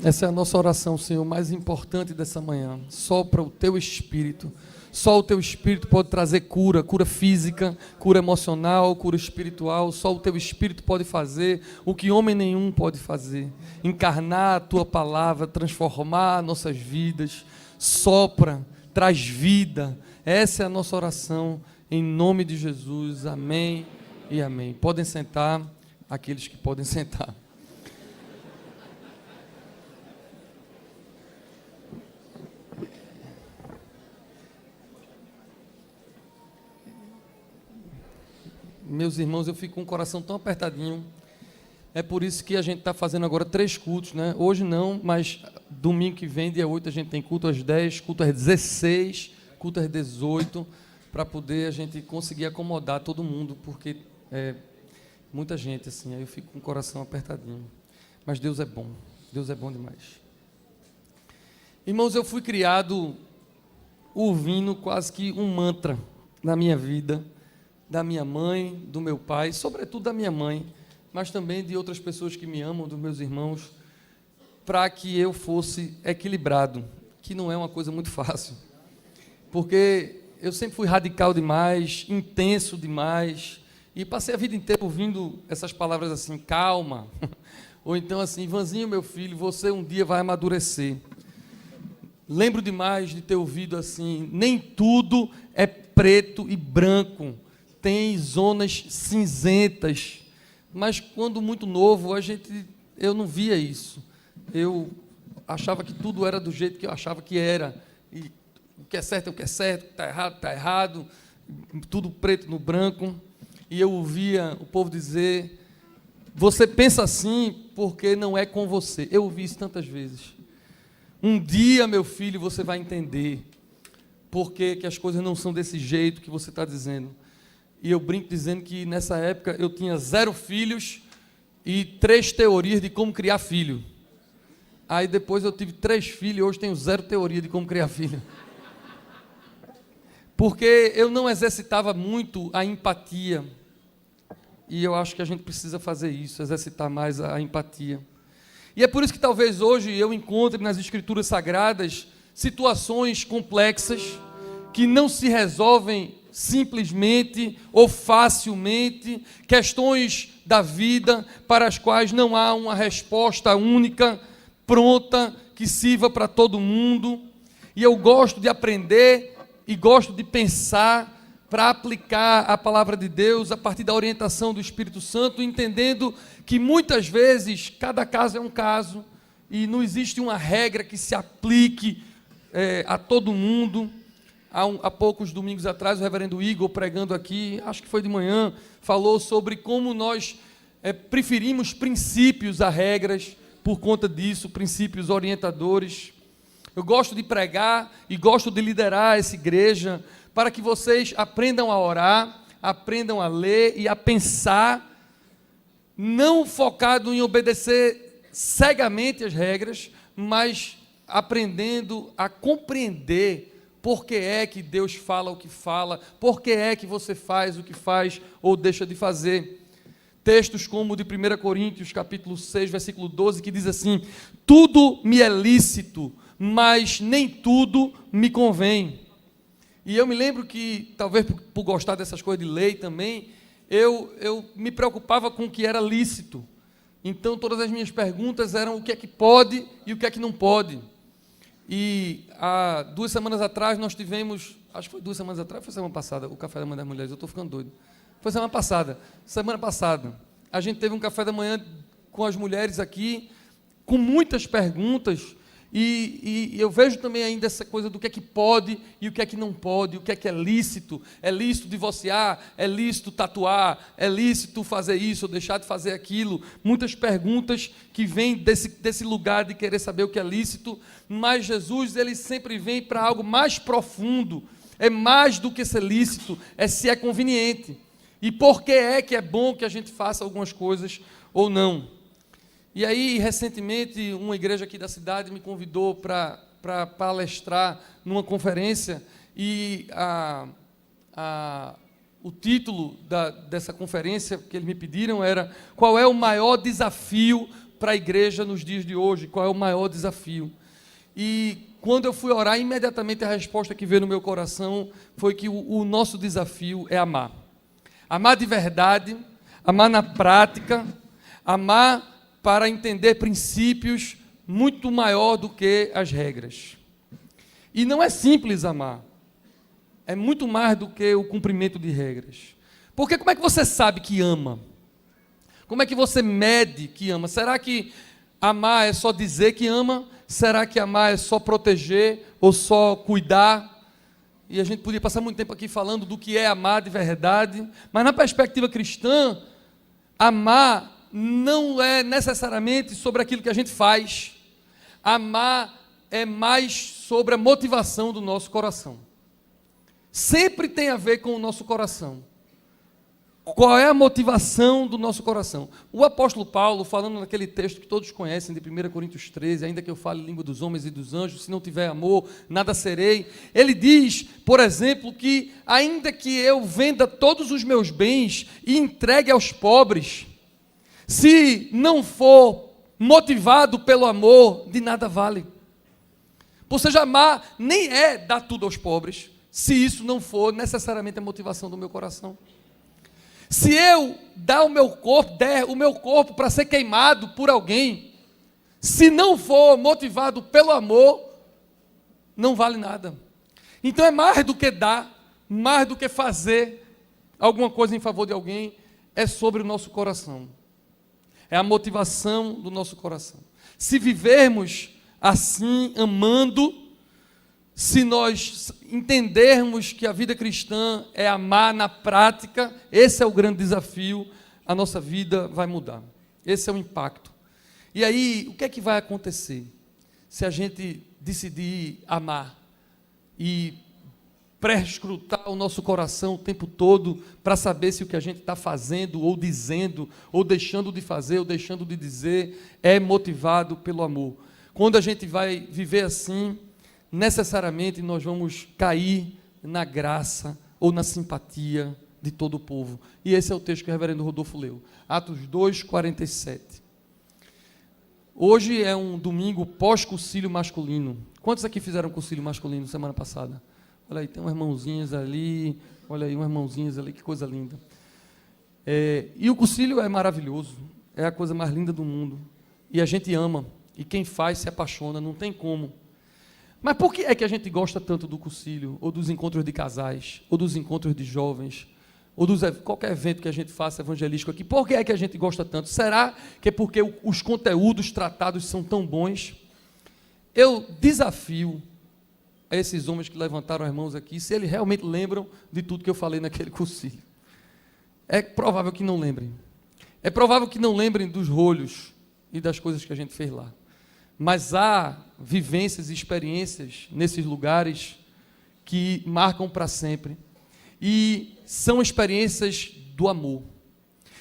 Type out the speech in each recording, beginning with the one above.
Essa é a nossa oração, Senhor, mais importante dessa manhã. Sopra o Teu Espírito. Só o Teu Espírito pode trazer cura, cura física, cura emocional, cura espiritual. Só o Teu Espírito pode fazer o que homem nenhum pode fazer. Encarnar a Tua palavra, transformar nossas vidas. Sopra, traz vida. Essa é a nossa oração, em nome de Jesus. Amém e amém. Podem sentar, aqueles que podem sentar. Meus irmãos, eu fico com o coração tão apertadinho. É por isso que a gente está fazendo agora 3 cultos, né? Hoje não, mas domingo que vem, dia 8, a gente tem culto às 10, culto às 16, culto às 18, para poder a gente conseguir acomodar todo mundo, porque é muita gente, assim, aí eu fico com o coração apertadinho. Mas Deus é bom demais. Irmãos, eu fui criado ouvindo quase que um mantra na minha vida, da minha mãe, do meu pai, sobretudo da minha mãe, mas também de outras pessoas que me amam, dos meus irmãos, para que eu fosse equilibrado, que não é uma coisa muito fácil, porque eu sempre fui radical demais, intenso demais, e passei a vida inteira ouvindo essas palavras assim, calma, ou então assim, Ivanzinho, meu filho, você um dia vai amadurecer. Lembro demais de ter ouvido assim, nem tudo é preto e branco, tem zonas cinzentas, mas quando muito novo, eu não via isso. Eu achava que tudo era do jeito que eu achava que era, e o que é certo é o que é certo, o que está errado, tudo preto no branco, e eu ouvia o povo dizer, você pensa assim porque não é com você. Eu ouvi isso tantas vezes. Um dia, meu filho, você vai entender por que as coisas não são desse jeito que você está dizendo. E eu brinco dizendo que nessa época eu tinha 0 filhos e 3 teorias de como criar filho. Aí depois eu tive 3 filhos e hoje tenho 0 teoria de como criar filho. Porque eu não exercitava muito a empatia. E eu acho que a gente precisa fazer isso, exercitar mais a empatia. E é por isso que talvez hoje eu encontre nas Escrituras Sagradas situações complexas que não se resolvem simplesmente ou facilmente, questões da vida para as quais não há uma resposta única, pronta, que sirva para todo mundo. E eu gosto de aprender e gosto de pensar para aplicar a palavra de Deus a partir da orientação do Espírito Santo, entendendo que muitas vezes cada caso é um caso e não existe uma regra que se aplique a todo mundo. Há poucos domingos atrás, o reverendo Igor, pregando aqui, acho que foi de manhã, falou sobre como nós preferimos princípios a regras, por conta disso, princípios orientadores. Eu gosto de pregar e gosto de liderar essa igreja, para que vocês aprendam a orar, aprendam a ler e a pensar, não focado em obedecer cegamente as regras, mas aprendendo a compreender por que é que Deus fala o que fala, por que é que você faz o que faz ou deixa de fazer. Textos como o de 1 Coríntios, capítulo 6, versículo 12, que diz assim, tudo me é lícito, mas nem tudo me convém. E eu me lembro que, talvez por gostar dessas coisas de lei também, eu me preocupava com o que era lícito. Então, todas as minhas perguntas eram o que é que pode e o que é que não pode. E há 2 semanas atrás nós tivemos, acho que foi 2 semanas atrás, foi semana passada, o café da manhã das mulheres, eu estou ficando doido. Foi semana passada, a gente teve um café da manhã com as mulheres aqui, com muitas perguntas, e eu vejo também ainda essa coisa do que é que pode e o que é que não pode, o que é lícito divorciar, é lícito tatuar, é lícito fazer isso ou deixar de fazer aquilo, muitas perguntas que vêm desse lugar de querer saber o que é lícito, mas Jesus ele sempre vem para algo mais profundo, é mais do que ser lícito, é se é conveniente, e por que é bom que a gente faça algumas coisas ou não. E aí, recentemente, uma igreja aqui da cidade me convidou para palestrar numa conferência e o título dessa conferência que eles me pediram era qual é o maior desafio para a igreja nos dias de hoje? Qual é o maior desafio? E quando eu fui orar, imediatamente a resposta que veio no meu coração foi que o nosso desafio é amar. Amar de verdade, amar na prática, amar para entender princípios muito maior do que as regras. E não é simples amar. É muito mais do que o cumprimento de regras. Porque como é que você sabe que ama? Como é que você mede que ama? Será que amar é só dizer que ama? Será que amar é só proteger ou só cuidar? E a gente podia passar muito tempo aqui falando do que é amar de verdade, mas na perspectiva cristã, amar não é necessariamente sobre aquilo que a gente faz. Amar é mais sobre a motivação do nosso coração. Sempre tem a ver com o nosso coração. Qual é a motivação do nosso coração? O apóstolo Paulo, falando naquele texto que todos conhecem, de 1 Coríntios 13, ainda que eu fale língua dos homens e dos anjos, se não tiver amor, nada serei. Ele diz, por exemplo, que ainda que eu venda todos os meus bens e entregue aos pobres, se não for motivado pelo amor, de nada vale. Ou seja, amar nem é dar tudo aos pobres, se isso não for necessariamente a motivação do meu coração. Se eu der o meu corpo para ser queimado por alguém, se não for motivado pelo amor, não vale nada. Então é mais do que dar, mais do que fazer alguma coisa em favor de alguém, é sobre o nosso coração. É a motivação do nosso coração. Se vivermos assim, amando, se nós entendermos que a vida cristã é amar na prática, esse é o grande desafio, a nossa vida vai mudar. Esse é o impacto. E aí, o que é que vai acontecer se a gente decidir amar e prescrutar o nosso coração o tempo todo para saber se o que a gente está fazendo ou dizendo, ou deixando de fazer, ou deixando de dizer, é motivado pelo amor? Quando a gente vai viver assim, necessariamente nós vamos cair na graça ou na simpatia de todo o povo. E esse é o texto que o reverendo Rodolfo leu. Atos 2:47. Hoje é um domingo pós-concílio masculino. Quantos aqui fizeram concílio masculino semana passada? Olha aí, tem umas mãozinhas ali, olha aí, umas mãozinhas ali, que coisa linda. E o concílio é maravilhoso, é a coisa mais linda do mundo. E a gente ama, e quem faz se apaixona, não tem como. Mas por que é que a gente gosta tanto do concílio, ou dos encontros de casais, ou dos encontros de jovens, ou qualquer evento que a gente faça evangelístico aqui? Por que é que a gente gosta tanto? Será que é porque os conteúdos tratados são tão bons? Eu desafio a esses homens que levantaram as mãos aqui, se eles realmente lembram de tudo que eu falei naquele concílio. É provável que não lembrem. É provável que não lembrem dos rolhos e das coisas que a gente fez lá. Mas há vivências e experiências nesses lugares que marcam para sempre. E são experiências do amor.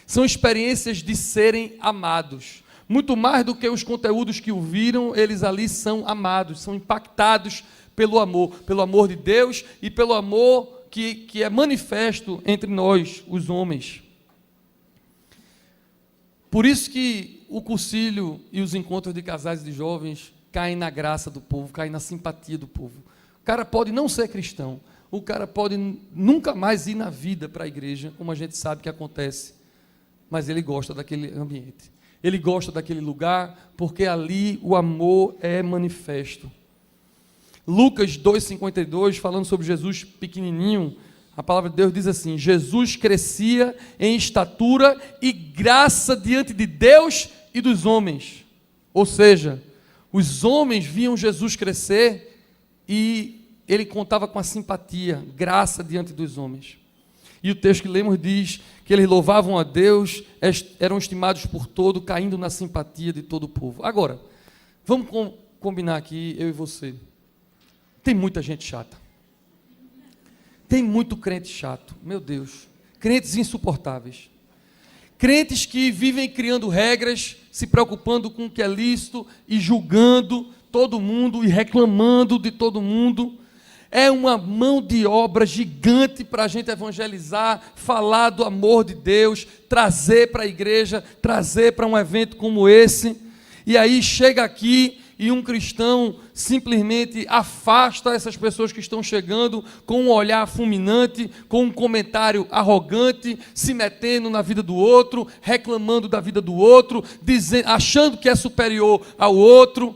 São experiências de serem amados. Muito mais do que os conteúdos que ouviram, eles ali são amados, são impactados pelo amor de Deus e pelo amor que é manifesto entre nós, os homens. Por isso que o concílio e os encontros de casais e de jovens caem na graça do povo, caem na simpatia do povo. O cara pode não ser cristão, o cara pode nunca mais ir na vida para a igreja, como a gente sabe que acontece, mas ele gosta daquele ambiente. Ele gosta daquele lugar, porque ali o amor é manifesto. Lucas 2,52, falando sobre Jesus pequenininho, a palavra de Deus diz assim: Jesus crescia em estatura e graça diante de Deus e dos homens. Ou seja, os homens viam Jesus crescer e ele contava com a simpatia, graça diante dos homens. E o texto que lemos diz que eles louvavam a Deus, eram estimados por todo, caindo na simpatia de todo o povo. Agora, vamos combinar aqui, eu e você. Tem muita gente chata. Tem muito crente chato, meu Deus. Crentes insuportáveis. Crentes que vivem criando regras, se preocupando com o que é lícito e julgando todo mundo e reclamando de todo mundo. É uma mão de obra gigante para a gente evangelizar, falar do amor de Deus, trazer para a igreja, trazer para um evento como esse. E aí chega aqui e um cristão simplesmente afasta essas pessoas que estão chegando com um olhar fulminante, com um comentário arrogante, se metendo na vida do outro, reclamando da vida do outro, achando que é superior ao outro.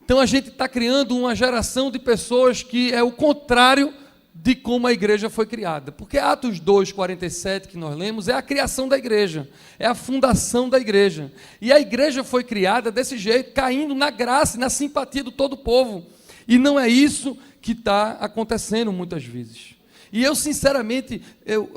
Então a gente está criando uma geração de pessoas que é o contrário de como a igreja foi criada. Porque Atos 2:47 que nós lemos é a criação da igreja, é a fundação da igreja. E a igreja foi criada desse jeito, caindo na graça e na simpatia do todo o povo. E não é isso que está acontecendo muitas vezes. E eu, sinceramente,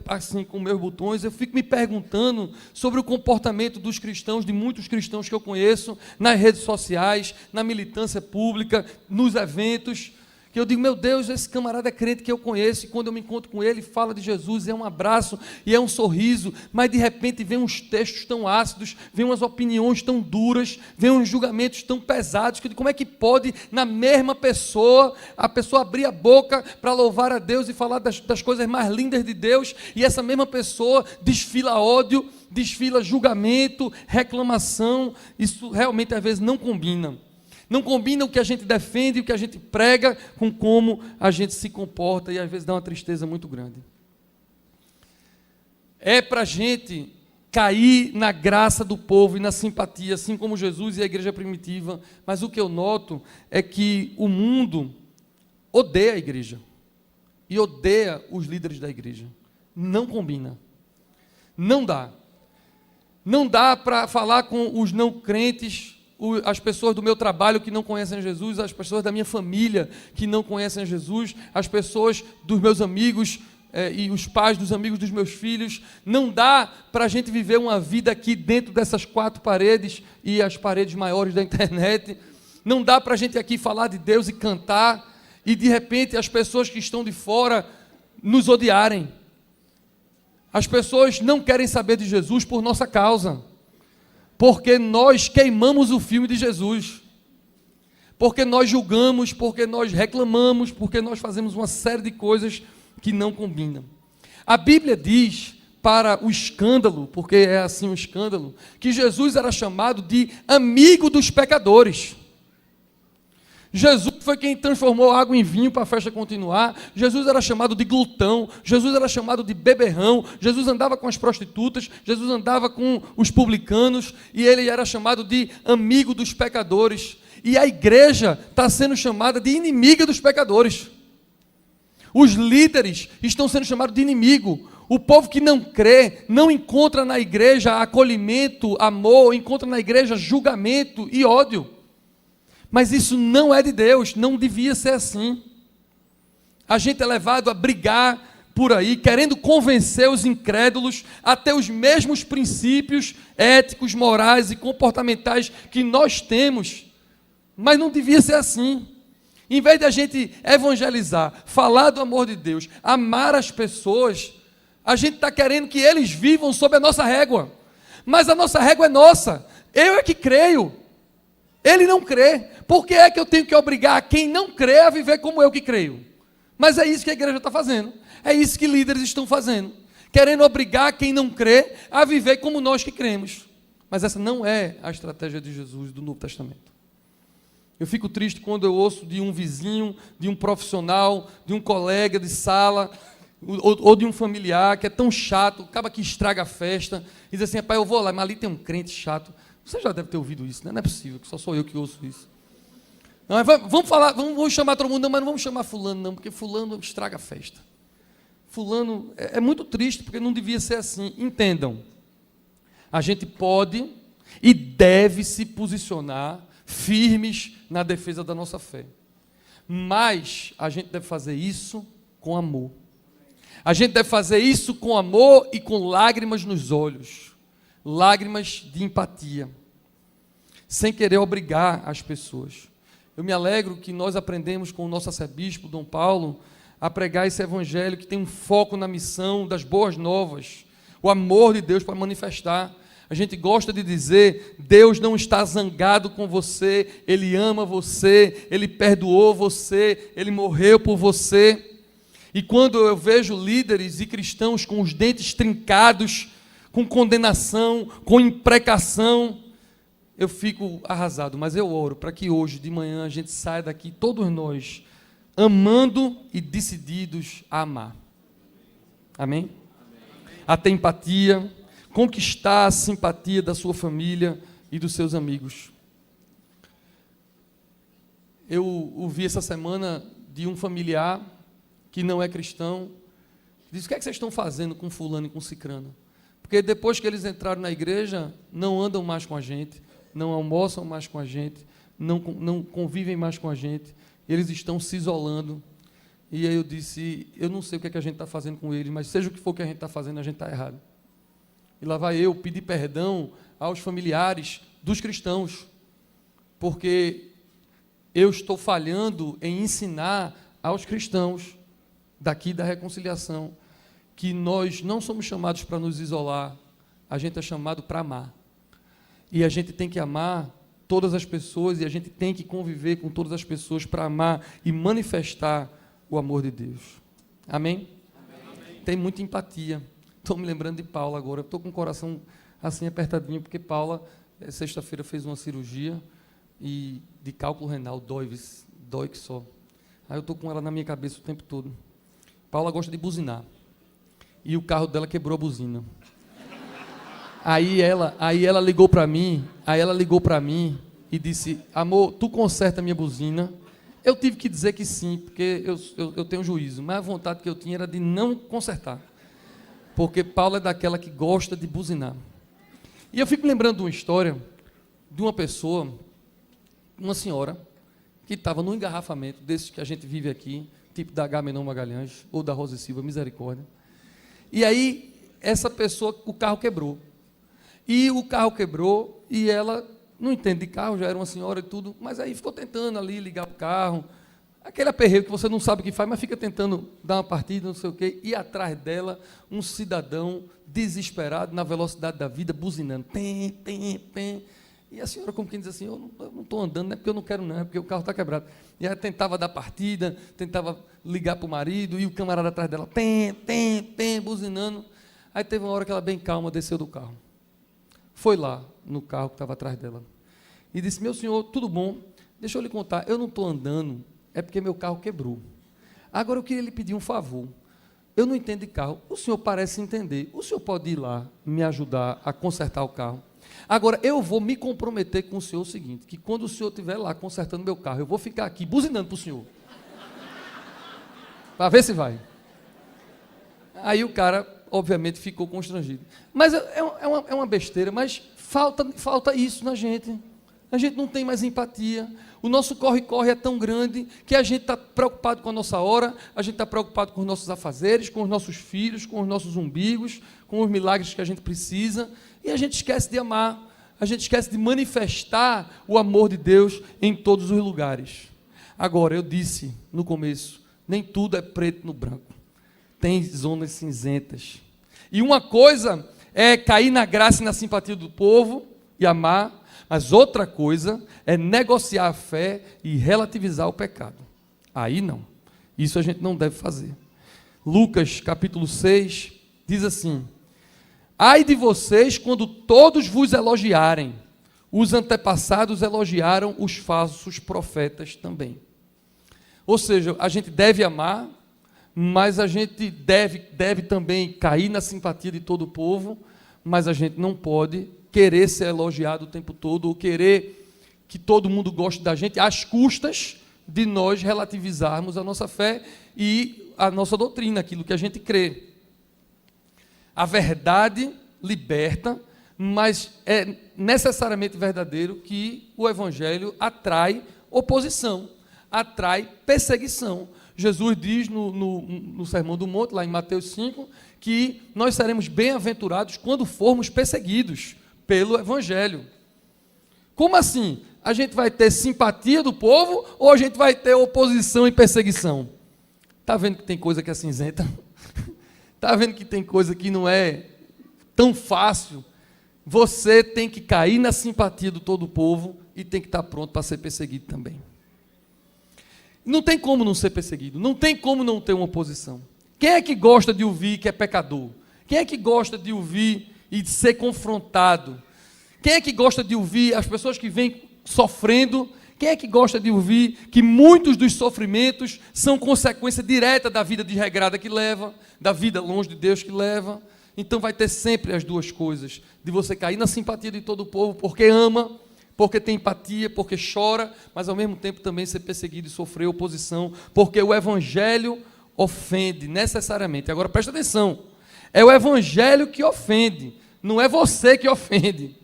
assim, com meus botões, eu fico me perguntando sobre o comportamento dos cristãos, de muitos cristãos que eu conheço, nas redes sociais, na militância pública, nos eventos, que eu digo, meu Deus, esse camarada é crente que eu conheço, e quando eu me encontro com ele, fala de Jesus, é um abraço e é um sorriso, mas de repente vem uns textos tão ácidos, vem umas opiniões tão duras, vem uns julgamentos tão pesados, que eu digo, como é que pode, na mesma pessoa, a pessoa abrir a boca para louvar a Deus e falar das coisas mais lindas de Deus, e essa mesma pessoa desfila ódio, desfila julgamento, reclamação. Isso realmente às vezes não combina. Não combina o que a gente defende, o que a gente prega, com como a gente se comporta, e às vezes dá uma tristeza muito grande. É para a gente cair na graça do povo e na simpatia, assim como Jesus e a igreja primitiva, mas o que eu noto é que o mundo odeia a igreja, e odeia os líderes da igreja. Não combina. Não dá. Não dá para falar com os não crentes, as pessoas do meu trabalho que não conhecem Jesus, as pessoas da minha família que não conhecem Jesus, as pessoas dos meus amigos e os pais dos amigos dos meus filhos. Não dá para a gente viver uma vida aqui dentro dessas quatro paredes e as paredes maiores da internet. Não dá para a gente aqui falar de Deus e cantar e de repente as pessoas que estão de fora nos odiarem. As pessoas não querem saber de Jesus por nossa causa, porque nós queimamos o filme de Jesus, porque nós julgamos, porque nós reclamamos, porque nós fazemos uma série de coisas que não combinam. A Bíblia diz, para o escândalo, porque é assim um escândalo, que Jesus era chamado de amigo dos pecadores. Jesus foi quem transformou água em vinho para a festa continuar. Jesus era chamado de glutão, Jesus era chamado de beberrão, Jesus andava com as prostitutas, Jesus andava com os publicanos, e ele era chamado de amigo dos pecadores. E a igreja está sendo chamada de inimiga dos pecadores. Os líderes estão sendo chamados de inimigo. O povo que não crê, não encontra na igreja acolhimento, amor, encontra na igreja julgamento e ódio. Mas isso não é de Deus, não devia ser assim. A gente é levado a brigar por aí, querendo convencer os incrédulos a ter os mesmos princípios éticos, morais e comportamentais que nós temos. Mas não devia ser assim. Em vez de a gente evangelizar, falar do amor de Deus, amar as pessoas, a gente está querendo que eles vivam sob a nossa régua. Mas a nossa régua é nossa. Eu é que creio. Ele não crê. Por que é que eu tenho que obrigar quem não crê a viver como eu que creio? Mas é isso que a igreja está fazendo. É isso que líderes estão fazendo. Querendo obrigar quem não crê a viver como nós que cremos. Mas essa não é a estratégia de Jesus do Novo Testamento. Eu fico triste quando eu ouço de um vizinho, de um profissional, de um colega de sala, ou de um familiar que é tão chato, acaba que estraga a festa, e diz assim, pai, eu vou lá, mas ali tem um crente chato. Você já deve ter ouvido isso, né? Não é possível, que só sou eu que ouço isso. Não, vamos falar, vamos chamar todo mundo, não, mas não vamos chamar fulano não, porque fulano estraga a festa. Fulano é muito triste, porque não devia ser assim. Entendam, a gente pode e deve se posicionar firmes na defesa da nossa fé. Mas a gente deve fazer isso com amor. A gente deve fazer isso com amor e com lágrimas nos olhos. Lágrimas de empatia, sem querer obrigar as pessoas. Eu me alegro que nós aprendemos com o nosso arcebispo, Dom Paulo, a pregar esse evangelho que tem um foco na missão das boas novas, o amor de Deus para manifestar. A gente gosta de dizer, Deus não está zangado com você, Ele ama você, Ele perdoou você, Ele morreu por você. E quando eu vejo líderes e cristãos com os dentes trincados, com condenação, com imprecação, eu fico arrasado, mas eu oro para que hoje de manhã a gente saia daqui, todos nós, amando e decididos a amar. Amém? A ter empatia, conquistar a simpatia da sua família e dos seus amigos. Eu ouvi essa semana de um familiar que não é cristão, que disse: o que é que vocês estão fazendo com fulano e com cicrano? Porque depois que eles entraram na igreja, não andam mais com a gente, não almoçam mais com a gente, não convivem mais com a gente, eles estão se isolando. E aí eu disse: eu não sei o que é que a gente está fazendo com eles, mas seja o que for que a gente está fazendo, a gente está errado. E lá vai eu pedir perdão aos familiares dos cristãos, porque eu estou falhando em ensinar aos cristãos daqui da reconciliação que nós não somos chamados para nos isolar, a gente é chamado para amar. E a gente tem que amar todas as pessoas, e a gente tem que conviver com todas as pessoas para amar e manifestar o amor de Deus. Amém? Amém. Tem muita empatia. Estou me lembrando de Paula agora. Estou com o coração assim apertadinho, porque Paula, sexta-feira, fez uma cirurgia e de cálculo renal, dói que só. Aí eu estou com ela na minha cabeça o tempo todo. Paula gosta de buzinar. E o carro dela quebrou a buzina. Aí ela ligou para mim e disse: amor, tu conserta a minha buzina? Eu tive que dizer que sim, porque eu tenho juízo, mas a vontade que eu tinha era de não consertar, porque Paula é daquela que gosta de buzinar. E eu fico lembrando de uma história de uma pessoa, uma senhora, que estava num engarrafamento desses que a gente vive aqui, tipo da Agamenon Magalhães, ou da Rosa e Silva, misericórdia. E aí, essa pessoa, o carro quebrou. E o carro quebrou, e ela não entende de carro, já era uma senhora e tudo, mas aí ficou tentando ali ligar o carro, aquele aperreio que você não sabe o que faz, mas fica tentando dar uma partida, não sei o quê, e atrás dela, um cidadão desesperado, na velocidade da vida, buzinando, tem, tem. E a senhora, como quem diz assim: eu não estou andando, não é porque eu não quero não, é porque o carro está quebrado. E ela tentava dar partida, tentava ligar para o marido, e o camarada atrás dela, tem, buzinando. Aí teve uma hora que ela, bem calma, desceu do carro. Foi lá, no carro que estava atrás dela, e disse: meu senhor, tudo bom? Deixa eu lhe contar, eu não estou andando, é porque meu carro quebrou. Agora eu queria lhe pedir um favor. Eu não entendo de carro, o senhor parece entender, o senhor pode ir lá me ajudar a consertar o carro? Agora, eu vou me comprometer com o senhor o seguinte, que quando o senhor estiver lá consertando meu carro, eu vou ficar aqui buzinando para o senhor, para ver se vai. Aí o cara, obviamente, ficou constrangido. Mas é uma besteira, mas falta isso na gente. A gente não tem mais empatia. O nosso corre-corre é tão grande que a gente está preocupado com a nossa hora, a gente está preocupado com os nossos afazeres, com os nossos filhos, com os nossos umbigos, com os milagres que a gente precisa, e a gente esquece de amar, a gente esquece de manifestar o amor de Deus em todos os lugares. Agora, eu disse no começo, nem tudo é preto no branco. Tem zonas cinzentas. E uma coisa é cair na graça e na simpatia do povo e amar, mas outra coisa é negociar a fé e relativizar o pecado. Aí não. Isso a gente não deve fazer. Lucas, capítulo 6, diz assim: ai de vocês quando todos vos elogiarem. Os antepassados elogiaram os falsos profetas também. Ou seja, a gente deve amar, mas a gente deve também cair na simpatia de todo o povo, mas a gente não pode querer ser elogiado o tempo todo, ou querer que todo mundo goste da gente, às custas de nós relativizarmos a nossa fé e a nossa doutrina, aquilo que a gente crê. A verdade liberta, mas é necessariamente verdadeiro que o Evangelho atrai oposição, atrai perseguição. Jesus diz no Sermão do Monte, lá em Mateus 5, que nós seremos bem-aventurados quando formos perseguidos pelo Evangelho. Como assim? A gente vai ter simpatia do povo ou a gente vai ter oposição e perseguição? Está vendo que tem coisa que é cinzenta? Está vendo que tem coisa que não é tão fácil? Você tem que cair na simpatia do todo o povo e tem que estar pronto para ser perseguido também. Não tem como não ser perseguido, não tem como não ter uma oposição. Quem é que gosta de ouvir que é pecador? Quem é que gosta de ouvir e de ser confrontado? Quem é que gosta de ouvir as pessoas que vêm sofrendo? Quem é que gosta de ouvir que muitos dos sofrimentos são consequência direta da vida desregrada que leva, da vida longe de Deus que leva? Então vai ter sempre as duas coisas, de você cair na simpatia de todo o povo, porque ama, porque tem empatia, porque chora, mas ao mesmo tempo também ser perseguido e sofrer oposição, porque o evangelho ofende necessariamente. Agora presta atenção, é o evangelho que ofende, não é você que ofende,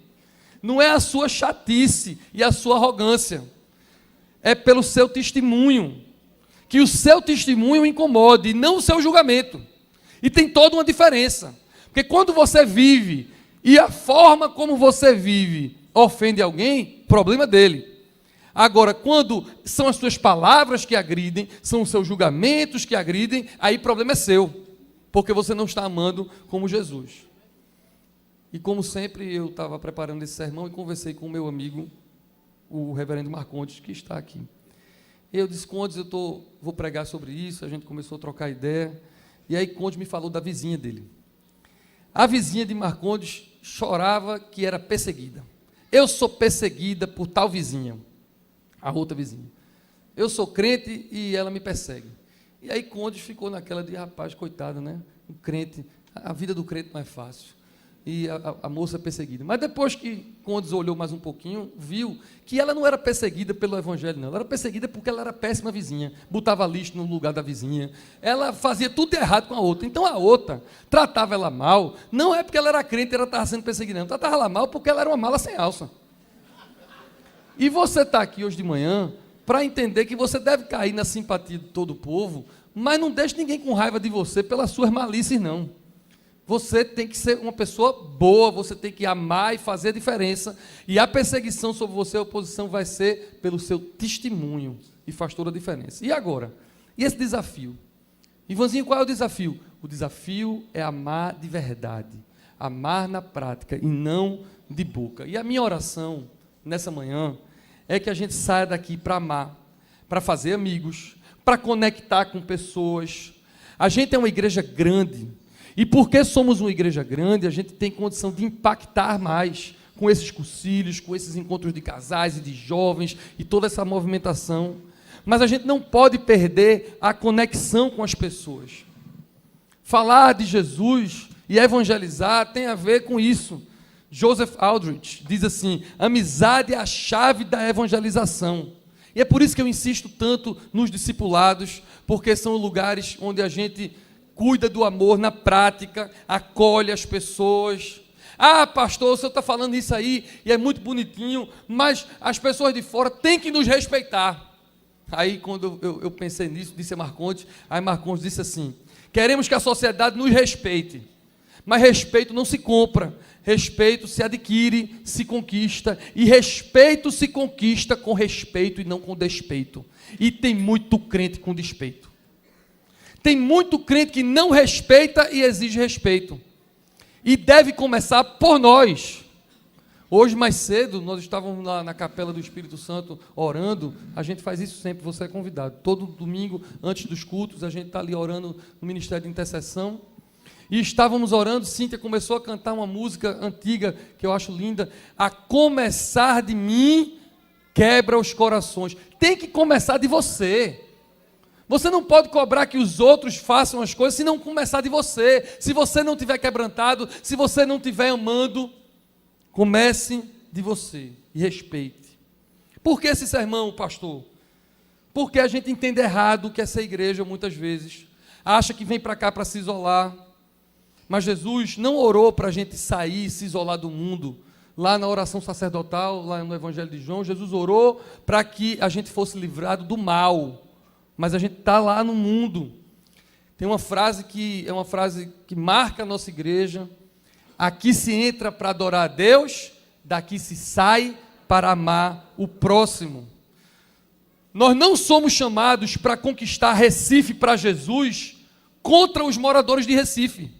não é a sua chatice e a sua arrogância, é pelo seu testemunho, que o seu testemunho incomode, e não o seu julgamento. E tem toda uma diferença, porque quando você vive, e a forma como você vive ofende alguém, problema dele. Agora, quando são as suas palavras que agridem, são os seus julgamentos que agridem, aí problema é seu, porque você não está amando como Jesus. E como sempre, eu estava preparando esse sermão e conversei com o meu amigo, o reverendo Marcondes, que está aqui. Eu disse, Condes, vou pregar sobre isso, a gente começou a trocar ideia, e aí Condes me falou da vizinha dele. A vizinha de Marcondes chorava que era perseguida. Eu sou perseguida por tal vizinha, a outra vizinha. Eu sou crente e ela me persegue. E aí Condes ficou naquela de, rapaz, coitada, né? O crente, a vida do crente não é fácil. E a moça perseguida. Mas depois que Condes olhou mais um pouquinho, viu que ela não era perseguida pelo evangelho, não. Ela era perseguida porque ela era péssima vizinha, botava lixo no lugar da vizinha, ela fazia tudo de errado com a outra. Então a outra tratava ela mal, não é porque ela era crente e ela estava sendo perseguida, não. Tratava ela mal porque ela era uma mala sem alça. E você está aqui hoje de manhã para entender que você deve cair na simpatia de todo o povo, mas não deixe ninguém com raiva de você pelas suas malícias, não. Você tem que ser uma pessoa boa, você tem que amar e fazer a diferença. E a perseguição sobre você, a oposição, vai ser pelo seu testemunho. E faz toda a diferença. E agora? E esse desafio? Ivanzinho, qual é o desafio? O desafio é amar de verdade. Amar na prática e não de boca. E a minha oração, nessa manhã, é que a gente saia daqui para amar, para fazer amigos, para conectar com pessoas. A gente é uma igreja grande. E porque somos uma igreja grande, a gente tem condição de impactar mais com esses cursilhos, com esses encontros de casais e de jovens e toda essa movimentação. Mas a gente não pode perder a conexão com as pessoas. Falar de Jesus e evangelizar tem a ver com isso. Joseph Aldrich diz assim, amizade é a chave da evangelização. E é por isso que eu insisto tanto nos discipulados, porque são lugares onde a gente cuida do amor na prática, acolhe as pessoas. Ah, pastor, o senhor está falando isso aí, e é muito bonitinho, mas as pessoas de fora têm que nos respeitar. Aí, quando eu pensei nisso, disse a Marcondes, aí Marcondes disse assim, queremos que a sociedade nos respeite, mas respeito não se compra, respeito se adquire, se conquista, e respeito se conquista com respeito e não com despeito. E tem muito crente com despeito. Tem muito crente que não respeita e exige respeito. E deve começar por nós. Hoje, mais cedo, nós estávamos lá na Capela do Espírito Santo orando. A gente faz isso sempre, você é convidado. Todo domingo, antes dos cultos, a gente está ali orando no Ministério de Intercessão. E estávamos orando, Cíntia começou a cantar uma música antiga, que eu acho linda. A começar de mim, quebra os corações. Tem que começar de você. Você não pode cobrar que os outros façam as coisas se não começar de você. Se você não estiver quebrantado, se você não estiver amando, comece de você e respeite. Por que esse sermão, pastor? Porque a gente entende errado o que essa igreja muitas vezes acha que vem para cá para se isolar. Mas Jesus não orou para a gente sair, se isolar do mundo. Lá na oração sacerdotal, lá no Evangelho de João, Jesus orou para que a gente fosse livrado do mal. Mas a gente está lá no mundo. Tem uma frase que é uma frase que marca a nossa igreja. Aqui se entra para adorar a Deus, daqui se sai para amar o próximo. Nós não somos chamados para conquistar Recife para Jesus contra os moradores de Recife.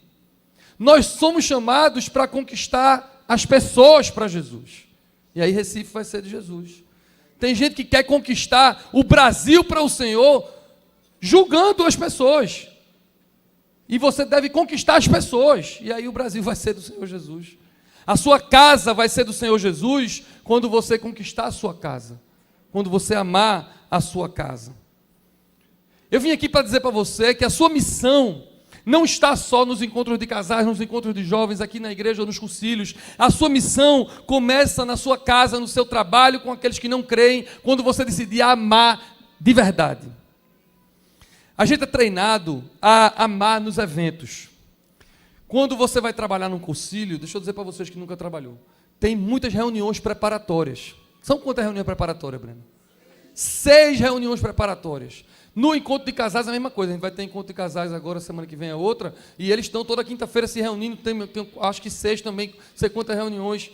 Nós somos chamados para conquistar as pessoas para Jesus. E aí Recife vai ser de Jesus. Tem gente que quer conquistar o Brasil para o Senhor, julgando as pessoas. E você deve conquistar as pessoas. E aí o Brasil vai ser do Senhor Jesus. A sua casa vai ser do Senhor Jesus quando você conquistar a sua casa, quando você amar a sua casa. Eu vim aqui para dizer para você que a sua missão não está só nos encontros de casais, nos encontros de jovens, aqui na igreja ou nos cursilhos. A sua missão começa na sua casa, no seu trabalho, com aqueles que não creem, quando você decidir amar de verdade. A gente é treinado a amar nos eventos. Quando você vai trabalhar num cursilho, deixa eu dizer para vocês que nunca trabalhou, tem muitas reuniões preparatórias. São quantas reuniões preparatórias, Breno? 6 reuniões preparatórias. No encontro de casais, a mesma coisa. A gente vai ter encontro de casais agora, semana que vem é outra, e eles estão toda quinta-feira se reunindo, tem, acho que 6 também, não sei quantas reuniões.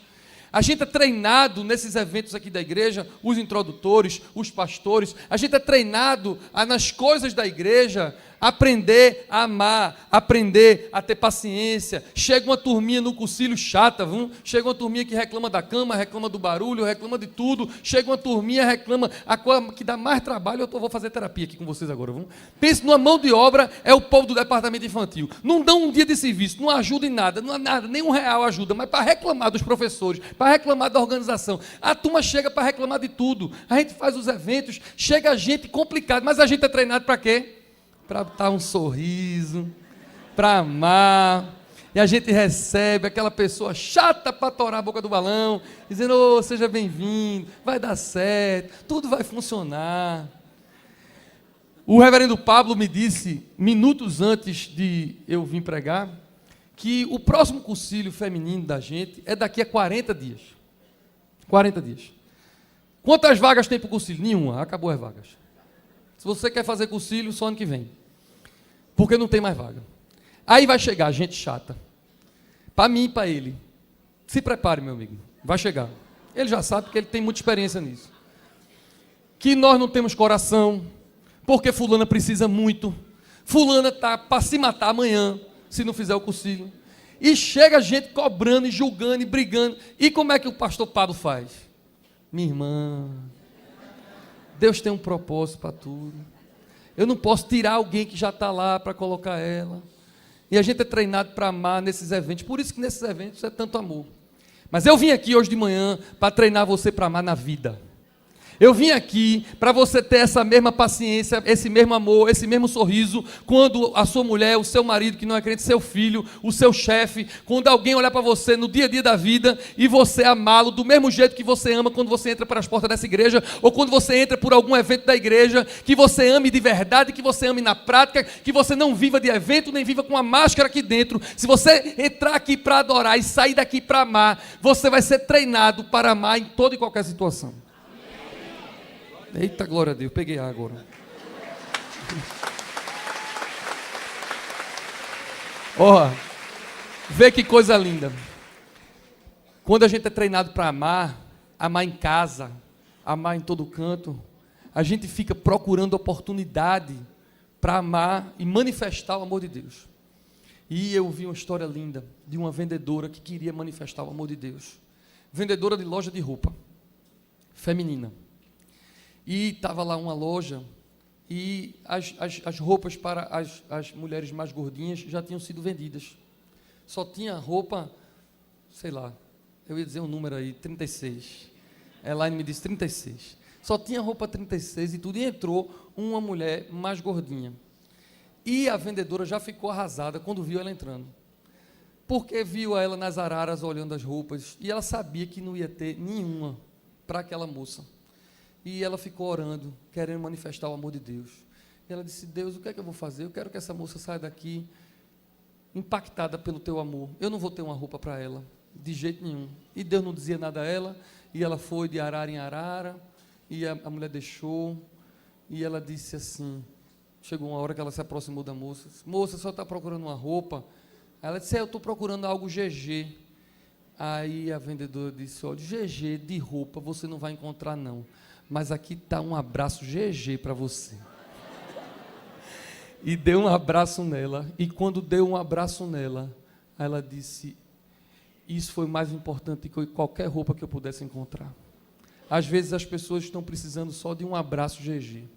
A gente é treinado nesses eventos aqui da igreja, os introdutores, os pastores, a gente é treinado nas coisas da igreja, aprender a amar, aprender a ter paciência. Chega uma turminha no cursilho chata, viu? Chega uma turminha que reclama da cama, reclama do barulho, reclama de tudo. Chega uma turminha, reclama, a coisa que dá mais trabalho, vou fazer terapia aqui com vocês agora, viu? Pense numa mão de obra, é o povo do departamento infantil. Não dão um dia de serviço, não ajuda em nada, não há nada, nem R$1 ajuda, mas para reclamar dos professores, para reclamar da organização. A turma chega para reclamar de tudo. A gente faz os eventos, chega gente complicada, mas a gente é treinado para quê? Para dar um sorriso, para amar, e a gente recebe aquela pessoa chata para torar a boca do balão, dizendo, oh, seja bem-vindo, vai dar certo, tudo vai funcionar. O reverendo Pablo me disse, minutos antes de eu vir pregar, que o próximo cursilho feminino da gente é daqui a 40 dias. 40 dias. Quantas vagas tem para o cursilho? Nenhuma, acabou as vagas. Se você quer fazer cursilho, só ano que vem. Porque não tem mais vaga. Aí vai chegar gente chata. Para mim e para ele. Se prepare, meu amigo. Vai chegar. Ele já sabe, porque ele tem muita experiência nisso. Que nós não temos coração, porque fulana precisa muito. Fulana está para se matar amanhã, se não fizer o cursilho. E chega gente cobrando, e julgando, e brigando. E como é que o pastor Pablo faz? Minha irmã, Deus tem um propósito para tudo. Eu não posso tirar alguém que já está lá para colocar ela. E a gente é treinado para amar nesses eventos. Por isso que nesses eventos é tanto amor. Mas eu vim aqui hoje de manhã para treinar você para amar na vida. Eu vim aqui para você ter essa mesma paciência, esse mesmo amor, esse mesmo sorriso, quando a sua mulher, o seu marido que não é crente, seu filho, o seu chefe, quando alguém olhar para você no dia a dia da vida e você amá-lo do mesmo jeito que você ama quando você entra para as portas dessa igreja, ou quando você entra por algum evento da igreja, que você ame de verdade, que você ame na prática, que você não viva de evento, nem viva com a máscara aqui dentro. Se você entrar aqui para adorar e sair daqui para amar, você vai ser treinado para amar em toda e qualquer situação. Eita, glória a Deus, peguei água agora. Ó, vê que coisa linda. Quando a gente é treinado para amar, amar em casa, amar em todo canto, a gente fica procurando oportunidade para amar e manifestar o amor de Deus. E eu vi uma história linda de uma vendedora que queria manifestar o amor de Deus. Vendedora de loja de roupa, feminina. E estava lá uma loja e as roupas para as mulheres mais gordinhas já tinham sido vendidas. Só tinha roupa, sei lá, eu ia dizer um número aí, 36. Elaine me disse 36. Só tinha roupa 36 e tudo. E entrou uma mulher mais gordinha. E a vendedora já ficou arrasada quando viu ela entrando. Porque viu ela nas araras olhando as roupas e ela sabia que não ia ter nenhuma para aquela moça. E ela ficou orando, querendo manifestar o amor de Deus. E ela disse, Deus, o que é que eu vou fazer? Eu quero que essa moça saia daqui impactada pelo teu amor. Eu não vou ter uma roupa para ela, de jeito nenhum. E Deus não dizia nada a ela, e ela foi de arara em arara, e a mulher deixou, e ela disse assim, chegou uma hora que ela se aproximou da moça, disse, moça, só está procurando uma roupa? Ela disse, eu estou procurando algo GG. Aí a vendedora disse, olha, GG de roupa você não vai encontrar não. Mas aqui está um abraço GG para você. E deu um abraço nela. E quando deu um abraço nela, ela disse, isso foi mais importante que qualquer roupa que eu pudesse encontrar. Às vezes as pessoas estão precisando só de um abraço GG.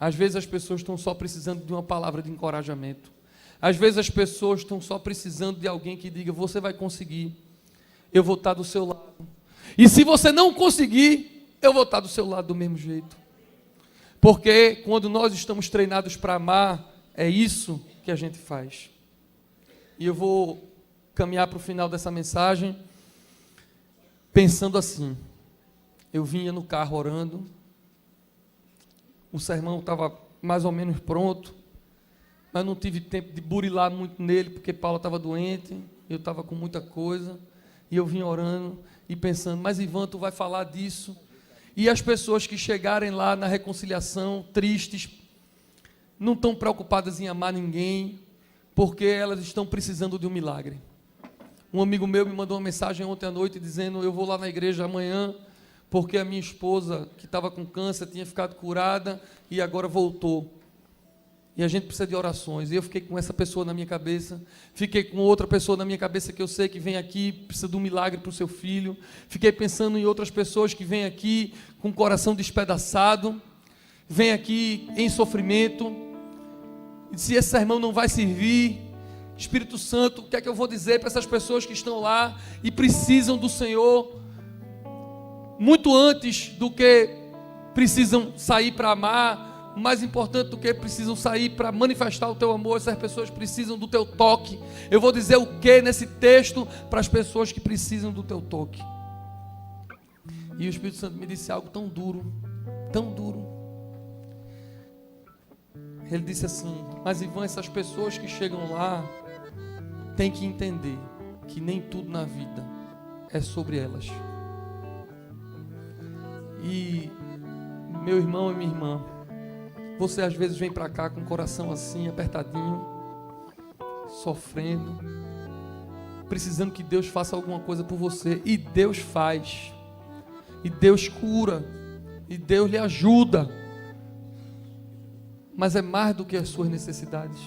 Às vezes as pessoas estão só precisando de uma palavra de encorajamento. Às vezes as pessoas estão só precisando de alguém que diga, você vai conseguir. eu vou estar do seu lado. E se você não conseguir, eu vou estar do seu lado do mesmo jeito. Porque quando nós estamos treinados para amar, é isso que a gente faz. E eu vou caminhar para o final dessa mensagem pensando assim. Eu vinha no carro orando, o sermão estava mais ou menos pronto, mas não tive tempo de burilar muito nele, porque Paulo estava doente, eu estava com muita coisa, e eu vinha orando e pensando, mas Ivan, tu vai falar disso? E as pessoas que chegarem lá na reconciliação, tristes, não estão preocupadas em amar ninguém, porque elas estão precisando de um milagre. Um amigo meu me mandou uma mensagem ontem à noite dizendo, eu vou lá na igreja amanhã, porque a minha esposa, que estava com câncer, tinha ficado curada e agora voltou. E a gente precisa de orações. E eu fiquei com essa pessoa na minha cabeça, fiquei com outra pessoa na minha cabeça que eu sei que vem aqui, precisa de um milagre para o seu filho. Fiquei pensando em outras pessoas que vêm aqui com o coração despedaçado, vêm aqui em sofrimento. E se esse sermão não vai servir, Espírito Santo, o que é que eu vou dizer para essas pessoas que estão lá e precisam do Senhor, muito antes do que precisam sair para amar, mais importante do que precisam sair para manifestar o teu amor, essas pessoas precisam do teu toque. Eu vou dizer o que nesse texto para as pessoas que precisam do teu toque. E o Espírito Santo me disse algo tão duro, tão duro. Ele disse assim, mas Ivan, essas pessoas que chegam lá têm que entender que nem tudo na vida é sobre elas. E meu irmão e minha irmã, você às vezes vem para cá com o coração assim, apertadinho, sofrendo, precisando que Deus faça alguma coisa por você. E Deus faz, e Deus cura, e Deus lhe ajuda. Mas é mais do que as suas necessidades.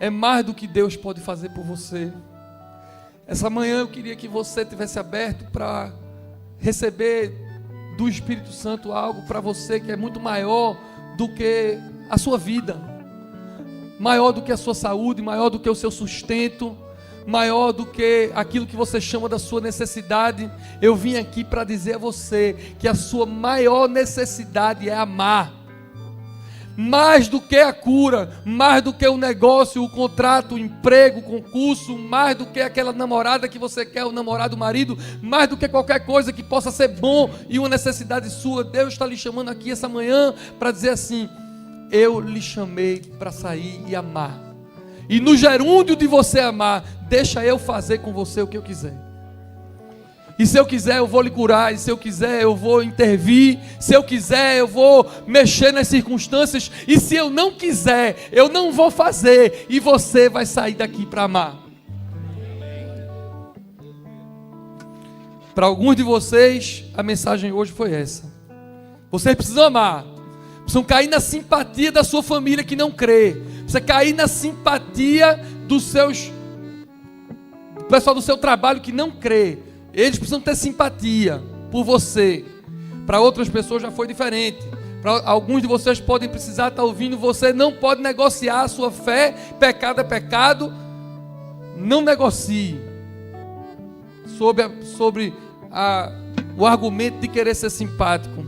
É mais do que Deus pode fazer por você. Essa manhã eu queria que você tivesse aberto para receber do Espírito Santo algo para você que é muito maior do que a sua vida, maior do que a sua saúde, maior do que o seu sustento, maior do que aquilo que você chama da sua necessidade. Eu vim aqui para dizer a você que a sua maior necessidade é amar. Mais do que a cura, mais do que o negócio, o contrato, o emprego, o concurso, mais do que aquela namorada que você quer, o namorado, o marido, mais do que qualquer coisa que possa ser bom e uma necessidade sua. Deus está lhe chamando aqui essa manhã para dizer assim, eu lhe chamei para sair e amar. E no gerúndio de você amar, deixa eu fazer com você o que eu quiser. E se eu quiser eu vou lhe curar, e se eu quiser eu vou intervir, se eu quiser eu vou mexer nas circunstâncias, e se eu não quiser, eu não vou fazer, e você vai sair daqui para amar. Para alguns de vocês, a mensagem hoje foi essa. Vocês precisam amar, precisam cair na simpatia da sua família que não crê, precisa cair na simpatia do pessoal do seu trabalho que não crê. Eles precisam ter simpatia por você. Para outras pessoas já foi diferente. Para alguns de vocês podem precisar estar ouvindo, você não pode negociar a sua fé, pecado é pecado, não negocie sobre o argumento de querer ser simpático.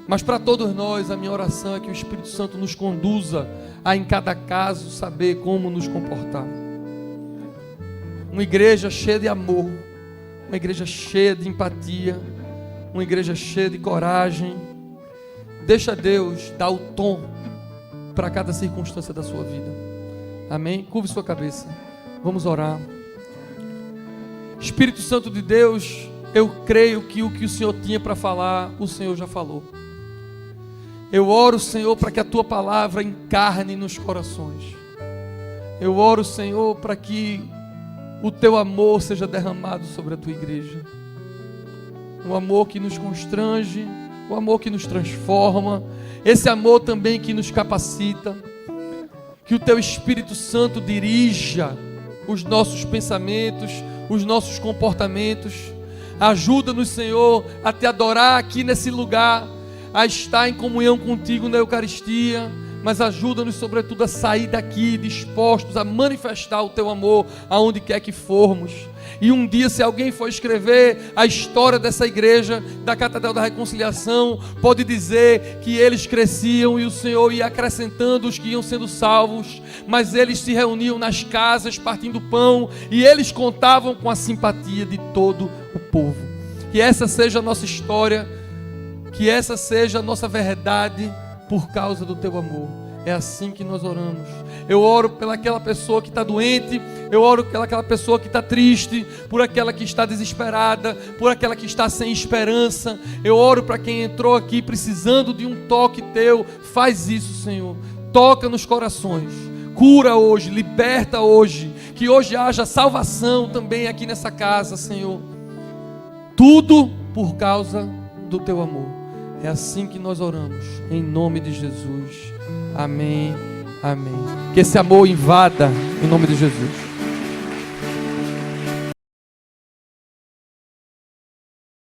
Mas para todos nós, a minha oração é que o Espírito Santo nos conduza a em cada caso saber como nos comportar. Uma igreja cheia de amor, uma igreja cheia de empatia, uma igreja cheia de coragem. Deixa Deus dar o tom para cada circunstância da sua vida. Amém? Curve sua cabeça. Vamos orar. Espírito Santo de Deus, eu creio que o Senhor tinha para falar, o Senhor já falou. Eu oro, Senhor, para que a Tua palavra encarne nos corações. Eu oro, Senhor, para que o Teu amor seja derramado sobre a Tua igreja. O amor que nos constrange, o amor que nos transforma, esse amor também que nos capacita. Que o Teu Espírito Santo dirija os nossos pensamentos, os nossos comportamentos. Ajuda-nos, Senhor, a Te adorar aqui nesse lugar, a estar em comunhão contigo na Eucaristia, mas ajuda-nos, sobretudo, a sair daqui dispostos a manifestar o Teu amor aonde quer que formos. E um dia, se alguém for escrever a história dessa igreja, da Catedral da Reconciliação, pode dizer que eles cresciam e o Senhor ia acrescentando os que iam sendo salvos, mas eles se reuniam nas casas partindo pão e eles contavam com a simpatia de todo o povo. Que essa seja a nossa história, que essa seja a nossa verdade por causa do Teu amor. É assim que nós oramos. Eu oro pelaquela pessoa que está doente, eu oro pelaquela pessoa que está triste, por aquela que está desesperada, por aquela que está sem esperança. Eu oro para quem entrou aqui precisando de um toque Teu. Faz isso, Senhor. Toca nos corações. Cura hoje, liberta hoje. Que hoje haja salvação também aqui nessa casa, Senhor. Tudo por causa do Teu amor. É assim que nós oramos, em nome de Jesus. Amém, amém. Que esse amor invada, em nome de Jesus.